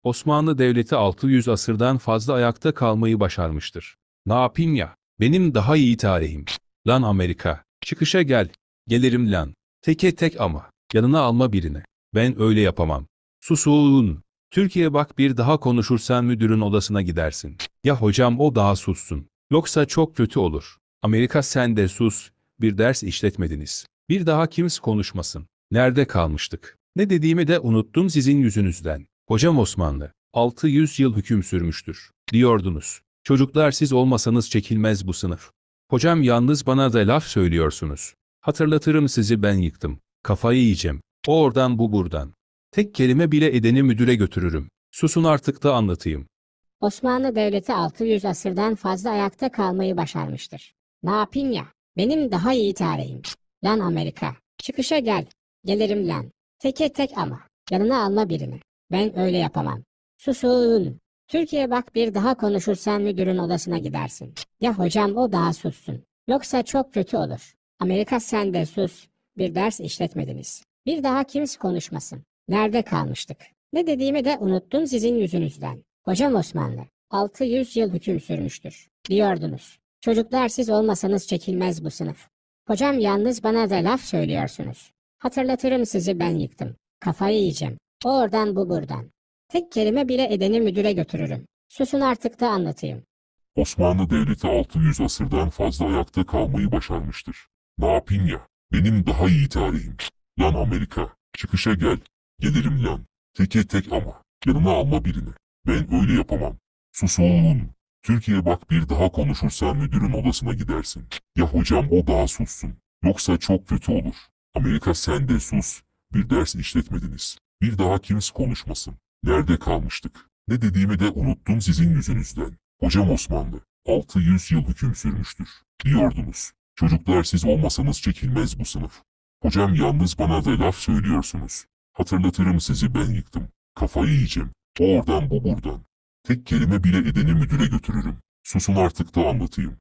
Osmanlı Devleti 600 asırdan fazla ayakta kalmayı başarmıştır. Ne yapayım ya? Benim daha iyi tarihim. Lan Amerika. Çıkışa gel. Gelirim lan. Teke tek ama. Yanına alma birini. Ben öyle yapamam. Susun. Türkiye bak bir daha konuşursan müdürün odasına gidersin. Ya hocam o daha sussun. Yoksa çok kötü olur. Amerika sen de sus. Bir ders işletmediniz. Bir daha kimse konuşmasın. Nerede kalmıştık? Ne dediğimi de unuttum sizin yüzünüzden. Hocam Osmanlı, 600 yıl hüküm sürmüştür, diyordunuz. Çocuklar siz olmasanız çekilmez bu sınıf. Hocam yalnız bana da laf söylüyorsunuz. Hatırlatırım sizi ben yıktım. Kafayı yiyeceğim. O oradan bu buradan. Tek kelime bile edeni müdüre götürürüm. Susun artık da anlatayım. Osmanlı Devleti 600 asırdan fazla ayakta kalmayı başarmıştır. Ne yapayım ya? Benim daha iyi tarihim. Lan Amerika. Çıkışa gel. Gelirim lan. Teke tek ama. Yanına alma birini. Ben öyle yapamam. Susun. Türkiye bak bir daha konuşursan müdürün odasına gidersin. Ya hocam o daha sussun. Yoksa çok kötü olur. Amerika sen de sus. Bir ders işletmediniz. Bir daha kimse konuşmasın. Nerede kalmıştık? Ne dediğimi de unuttum sizin yüzünüzden. Hocam Osmanlı, 600 yıl hüküm sürmüştür, diyordunuz. Çocuklar siz olmasanız çekilmez bu sınıf. Hocam yalnız bana da laf söylüyorsunuz. Hatırlatırım sizi ben yıktım. Kafayı yiyeceğim. O oradan bu buradan. Tek kelime bile edeni müdüre götürürüm. Susun artık da anlatayım. Osmanlı Devleti 600 asırdan fazla ayakta kalmayı başarmıştır. Ne yapayım ya? Benim daha iyi tarihim. Lan Amerika. Çıkışa gel. Gelirim lan. Teke tek ama. Yanına alma birini. Ben öyle yapamam. Susun. Türkiye bak bir daha konuşursan müdürün odasına gidersin. Ya hocam o daha sussun. Yoksa çok kötü olur. Amerika sen de sus. Bir ders işletmediniz. Bir daha kimse konuşmasın. Nerede kalmıştık? Ne dediğimi de unuttum sizin yüzünüzden. Hocam Osmanlı, 600 yıl hüküm sürmüştür, diyordunuz. Çocuklar siz olmasanız çekilmez bu sınıf. Hocam yalnız bana da laf söylüyorsunuz. Hatırlatırım sizi ben yıktım. Kafayı yiyeceğim. O oradan bu buradan. Tek kelime bile edeni müdüre götürürüm. Susun artık da anlatayım.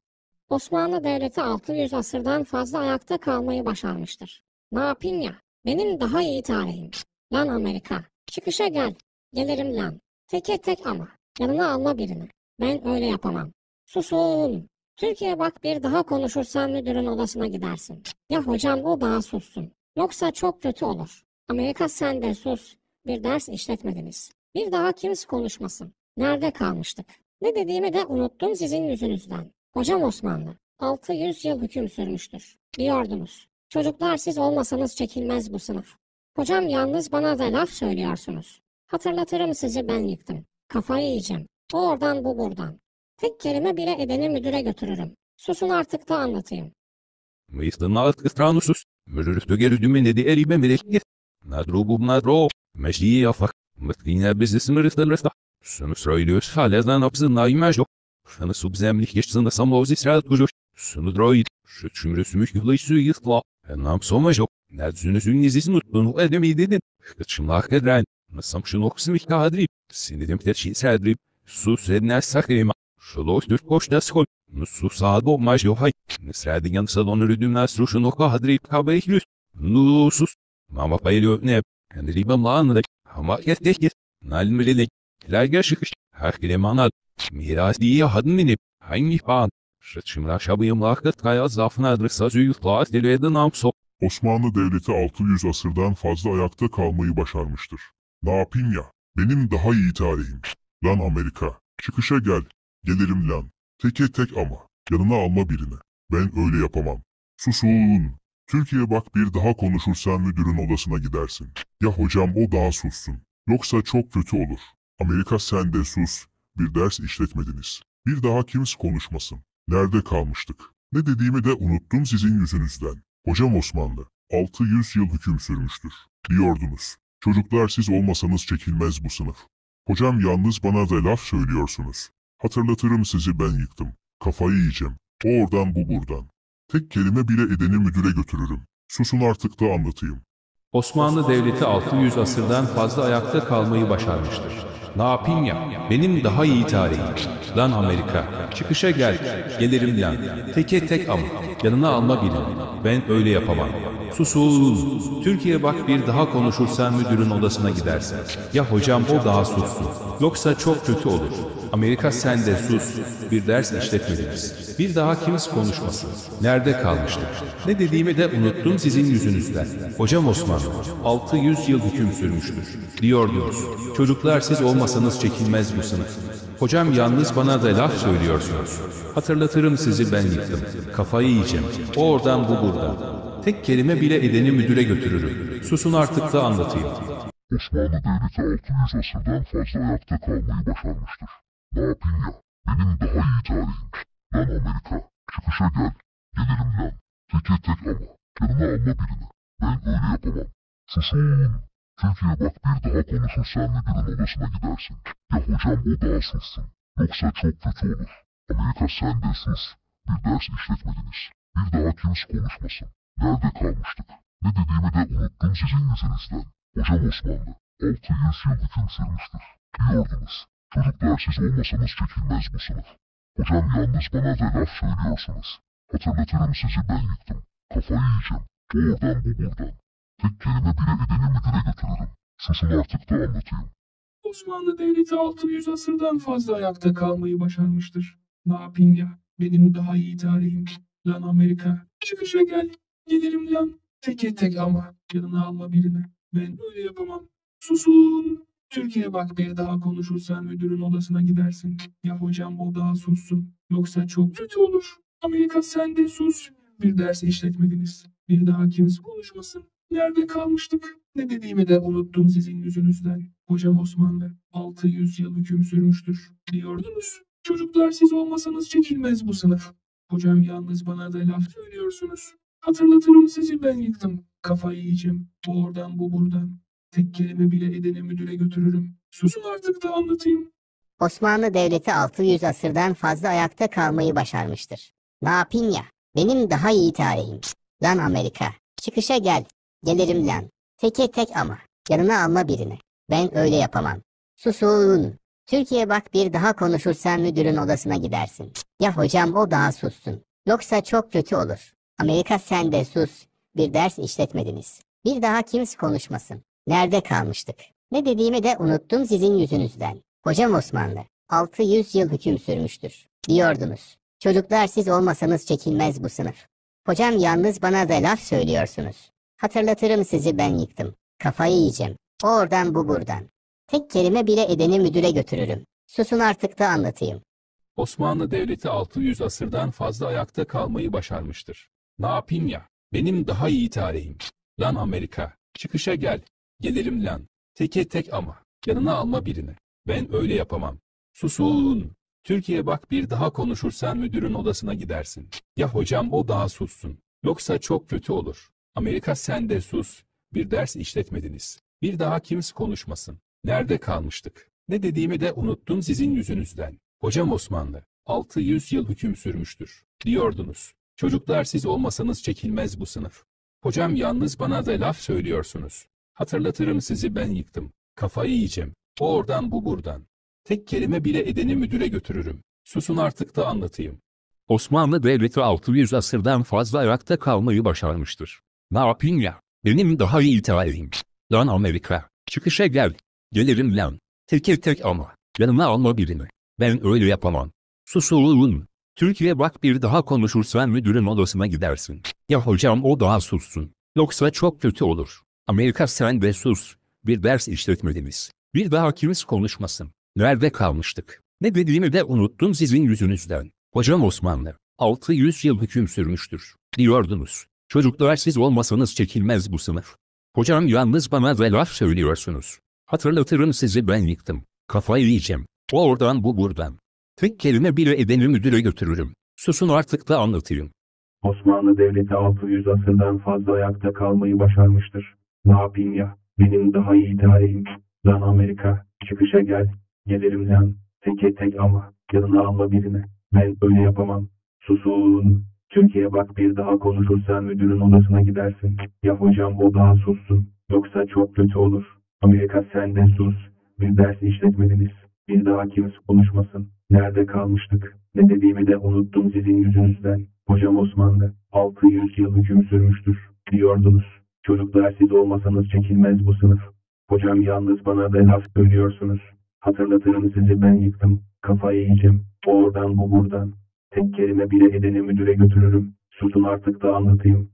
Osmanlı Devleti 600 asırdan fazla ayakta kalmayı başarmıştır. Ne yapayım ya? Benim daha iyi tarihim. Lan Amerika. Çıkışa gel. Gelirim lan. Teke tek ama. Yanına alma birini. Ben öyle yapamam. Susun. Türkiye bak bir daha konuşursan müdürün odasına gidersin. Ya hocam o daha sussun. Yoksa çok kötü olur. Amerika sen de sus. Bir ders işletmediniz. Bir daha kimse konuşmasın. Nerede kalmıştık? Ne dediğimi de unuttum sizin yüzünüzden. Hocam Osmanlı, 600 yıl hüküm sürmüştür, diyordunuz. Çocuklar siz olmasanız çekilmez bu sınıf. Hocam yalnız bana da laf söylüyorsunuz. Hatırlatırım sizi ben yıktım. Kafayı yiyeceğim. O oradan bu buradan. Tek kelime bile edeni müdüre götürürüm. Susun artık da anlatayım. Мыслы странусус, мөрөртөгерүдүмен эди эриме мерекке. Надрубу надро, мәшияфак, мыткина бизнес мырыстырыста. Сыны сройдюс халездан апзына имажо. Сыны субземлих ешсыны самози сряд кужуш. Сыны дроид, шычымры сүмүш юлайсу йыстла. Нам сомажо, надзүнү сүннезис мутбуну эдемейдедин. Хычымлах эдрайн, насам шынок смих кадрип. Синедем терши сәдрип. Сус эднәс сахрема. Шылос дүрт коштас хол. Ну садо мажо хай. Средиген салон рюдюмнас рушино кадрип кабейхлюс. Ну сус. Мама пайлё не. Энрибам ланрек. Хама естехес. Нальмрелек. Лайга шикш. Хахлеманал. Мирас дия хадминеп. Хайних бан. Шычымра шабıyımlakıt kaya zafına adresa züyütlaat delüyedin amso. Osmanlı Devleti 600 asırdan fazla ayakta kalmayı başarmıştır. Ne yapayım ya? Benim daha iyi tarihim. Lan Amerika. Çıkışa gel. Gelirim lan. Teke tek ama. Yanına alma birini. Ben öyle yapamam. Susun. Türkiye bak bir daha konuşursan müdürün odasına gidersin. Ya hocam o daha sussun. Yoksa çok kötü olur. Amerika sen de sus. Bir ders işletmediniz. Bir daha kimse konuşmasın. Nerede kalmıştık? Ne dediğimi de unuttum sizin yüzünüzden. Hocam Osmanlı, 600 yıl hüküm sürmüştür, diyordunuz. Çocuklar siz olmasanız çekilmez bu sınıf. Hocam yalnız bana da laf söylüyorsunuz. Hatırlatırım sizi ben yıktım. Kafayı yiyeceğim. O oradan bu buradan. Tek kelime bile edeni müdüre götürürüm. Susun artık da anlatayım. Osmanlı Devleti 600 asırdan fazla ayakta kalmayı başarmıştır. Ne yapayım ya? Benim daha iyi tarihim. Lan Amerika, çıkışa gel, gelirim lan. Teke tek ama, yanına alma birini. Ben öyle yapamam. Susun. Türkiye bak bir daha konuşursan müdürün odasına gidersin. Ya hocam o daha sussun. Yoksa çok kötü olur. Amerika sen de sus. Bir ders işletmediniz. Bir daha kimse konuşmasın. Nerede kalmıştık? Ne dediğimi de unuttum sizin yüzünüzden. Hocam Osmanlı 600 yıl hüküm sürmüştür. Diyordunuz. Çocuklar siz olmasanız çekilmez bu sınıf. Hocam yalnız bana da laf söylüyorsunuz. Hatırlatırım sizi ben yıktım. Kafayı yiyeceğim. O oradan bu buradan. Tek kelime bile edeni müdüre götürürüm. Susun artık da anlatayım. Osmanlı Devleti 600 asırdan fazla ayakta kalmayı başarmıştır. Ne yapayım ya? Benim daha iyi tarihim. Lan Amerika, çıkışa gel. Gelirim lan. Teke tek ama. Yanına alma birini. Ben öyle yapamam. Susun. Türkiye bak bir daha konuşursan müdürün odasına gidersin. Ya hocam o daha sussun. Yoksa çok kötü olur. Amerika sen de sus. Bir ders işletmediniz. Bir daha kimse konuşmasın. Nerede kalmıştık? Ne dediğimi de unuttum sizin yüzünüzden. Hocam Osmanlı 600 yıl hüküm sürmüştür. Diyordunuz. Çocuklar siz olmasanız çekilmez bu sınıf. Hocam yalnız bana da laf söylüyorsunuz. Hatırlatırım sizi ben yıktım. Kafayı yiyeceğim. O oradan bu buradan. Tek kelime bile edeni müdüre götürürüm. Susun artık da anlatayım. Osmanlı Devleti 600 asırdan fazla ayakta kalmayı başarmıştır. Ne yapayım ya? Benim daha iyi tarihim. Lan Amerika, çıkışa gel. Gelirim lan. Teke tek ama. Yanına alma birini. Ben öyle yapamam. Susun. Türkiye bak bir daha konuşursan müdürün odasına gidersin. Ya hocam o daha sussun. Yoksa çok kötü olur. Amerika sen de sus. Bir ders işletmediniz. Bir daha kimse konuşmasın. Nerede kalmıştık? Ne dediğimi de unuttum sizin yüzünüzden. Hocam Osmanlı 600 yıl hüküm sürmüştür. Diyordunuz. Çocuklar siz olmasanız çekilmez bu sınıf. Hocam yalnız bana da laf söylüyorsunuz. Hatırlatırım sizi ben yıktım. Kafayı yiyeceğim. Bu oradan bu buradan. Tek kelime bile edeni müdüre götürürüm. Susun artık da anlatayım. Osmanlı Devleti 600 asırdan fazla ayakta kalmayı başarmıştır. Ne yapayım ya? Benim daha iyi tarihim. Lan Amerika, çıkışa gel. Gelirim lan. Teke tek ama. Yanına alma birini. Ben öyle yapamam. Susun. Türkiye bak bir daha konuşursan müdürün odasına gidersin. Ya hocam o daha sussun. Yoksa çok kötü olur. Amerika sen de sus. Bir ders işletmediniz. Bir daha kimse konuşmasın. Nerede kalmıştık? Ne dediğimi de unuttum sizin yüzünüzden. Hocam Osmanlı 600 yıl hüküm sürmüştür. Diyordunuz. Çocuklar siz olmasanız çekilmez bu sınıf. Hocam yalnız bana da laf söylüyorsunuz. Hatırlatırım sizi ben yıktım. Kafayı yiyeceğim. O oradan bu buradan. Tek kelime bile edeni müdüre götürürüm. Susun artık da anlatayım. Osmanlı Devleti 600 asırdan fazla ayakta kalmayı başarmıştır. Ne yapayım ya? Benim daha iyi tarihim. Lan Amerika, çıkışa gel. Gelirim lan. Teke tek ama. Yanına alma birini. Ben öyle yapamam. Susun. Türkiye bak bir daha konuşursan müdürün odasına gidersin. Ya hocam o daha sussun. Yoksa çok kötü olur. Amerika sen de sus. Bir ders işletmediniz. Bir daha kimse konuşmasın. Nerede kalmıştık? Ne dediğimi de unuttum sizin yüzünüzden. Hocam Osmanlı 600 yıl hüküm sürmüştür. Diyordunuz. Çocuklar siz olmasanız çekilmez bu sınıf. Hocam yalnız bana da laf söylüyorsunuz. Hatırlatırım sizi ben yıktım. Kafayı yiyeceğim. O oradan bu buradan. Tek kelime bile edeni müdüre götürürüm. Susun artık da anlatayım. Osmanlı Devleti 600 asırdan fazla ayakta kalmayı başarmıştır. Ne yapayım ya? Benim daha iyi tarihim. Lan Amerika, çıkışa gel. Gelirim lan. Teke tek ama. Yanıma alma birini. Ben öyle yapamam. Susun. Türkiye bak bir daha konuşursan müdürün odasına gidersin. Ya hocam o daha sussun. Yoksa çok kötü olur. Amerika sen de sus. Bir ders işletmediniz. Bir daha kimse konuşmasın. Nerede kalmıştık? Ne dediğimi de unuttum sizin yüzünüzden. Hocam Osmanlı 600 yıl hüküm sürmüştür. Diyordunuz. Çocuklar siz olmasanız çekilmez bu sınıf. Hocam yalnız bana da laf söylüyorsunuz. Hatırlatırım sizi ben yıktım. Kafayı yiyeceğim. O oradan bu buradan. Tek kelime bile edeni müdüre götürürüm. Susun artık da anlatayım. Osmanlı Devleti 600 asırdan fazla ayakta kalmayı başarmıştır. Ne yapayım ya? Benim daha iyi tarihim. Lan Amerika, çıkışa gel. Gelirim lan. Teke tek ama. Yanına alma birini. Ben öyle yapamam. Susun. Türkiye bak bir daha konuşursan müdürün odasına gidersin. Ya hocam o daha sussun. Yoksa çok kötü olur. Amerika sen de sus. Bir ders işletmediniz. Bir daha kimse konuşmasın. Nerede kalmıştık? Ne dediğimi de unuttum sizin yüzünüzden. Hocam Osmanlı 600 yıl hüküm sürmüştür diyordunuz. Çocuklar siz olmasanız çekilmez bu sınıf. Hocam yalnız bana da laf söylüyorsunuz. Hatırlatırım sizi ben yıktım. Kafayı yiyeceğim. Oradan bu buradan. Tek kelime bile edeni müdüre götürürüm. Susun artık da anlatayım.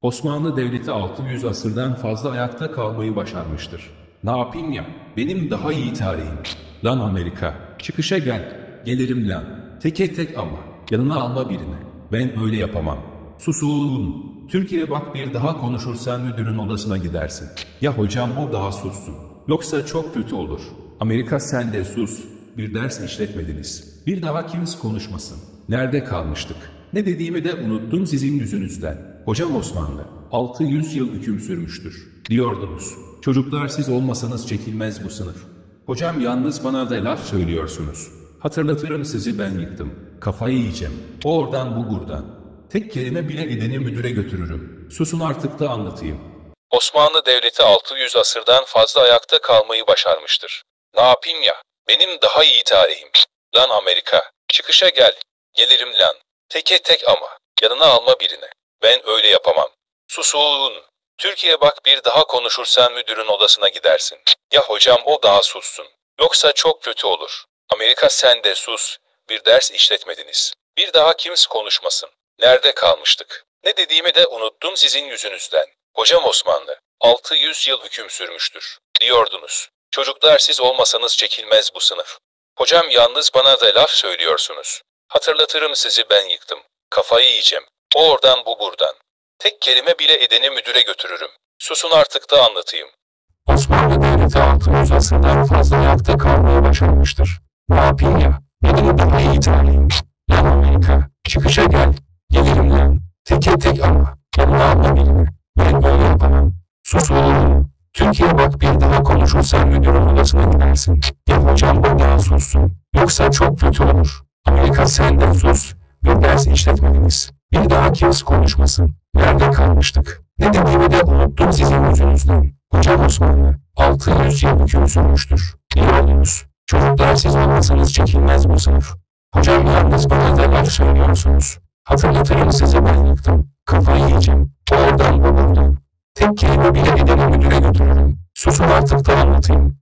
Osmanlı Devleti 600 asırdan fazla ayakta kalmayı başarmıştır. Ne yapayım ya? Benim daha iyi tarihim. Lan Amerika, çıkışa gel. Gelirim lan. Teke tek ama. Yanına alma birini. Ben öyle yapamam. Susun. Türkiye bak bir daha konuşursan müdürün odasına gidersin. Ya hocam o daha sussun. Yoksa çok kötü olur. Amerika sen de sus. Bir ders işletmediniz. Bir daha kimse konuşmasın. Nerede kalmıştık? Ne dediğimi de unuttum sizin yüzünüzden. Hocam Osmanlı 600 yıl hüküm sürmüştür diyordunuz. Çocuklar siz olmasanız çekilmez bu sınıf. Hocam yalnız bana da laf söylüyorsunuz. Hatırlatırım sizi ben yıktım. Kafayı yiyeceğim. Oradan bu buradan. Tek kelime bile edeni müdüre götürürüm. Susun artık da anlatayım. Osmanlı Devleti 600 asırdan fazla ayakta kalmayı başarmıştır. Ne yapayım ya? Benim daha iyi tarihim. Lan Amerika, çıkışa gel. Gelirim lan. Teke tek ama. Yanına alma birini. Ben öyle yapamam. Susun. Türkiye bak bir daha konuşursan müdürün odasına gidersin. Ya hocam o daha sussun. Yoksa çok kötü olur. Amerika sen de sus. Bir ders işletmediniz. Bir daha kimse konuşmasın. Nerede kalmıştık? Ne dediğimi de unuttum sizin yüzünüzden. Hocam Osmanlı 600 yıl hüküm sürmüştür diyordunuz. Çocuklar siz olmasanız çekilmez bu sınıf. Hocam yalnız bana da laf söylüyorsunuz. Hatırlatırım sizi ben yıktım. Kafayı yiyeceğim. Oradan bu buradan. Tek kelime bile edeni müdüre götürürüm. Susun artık da anlatayım. Osmanlı Devleti 600 asırdan fazla ayakta kalmayı başarmıştır. Ne yapayım ya? Benim daha iyi tarihim. Lan Amerika, çıkışa gel. Gelirim lan. Teke tek ama. Yanına alma birini. Ben öyle yapamam. Susun. Türkiye bak bir daha konuşursan müdürün odasına gidersin. Ya hocam o daha sussun. Yoksa çok kötü olur. Amerika sen de sus. Bir ders işletmediniz. Bir daha kimse konuşmasın. Nerede kalmıştık? Ne dediğimi de unuttum sizin yüzünüzden. Hocam Osmanlı 600 yıl hüküm sürmüştür diyordunuz. Çocuklar siz olmasanız çekilmez bu sınıf. Hocam yalnız bana da laf söylüyorsunuz. Hatırlatırım sizi ben yıktım. Kafayı yiyeceğim. Oradan bu buradan. Tek kelime bile edeni müdüre götürürüm. Susun artık da anlatayım.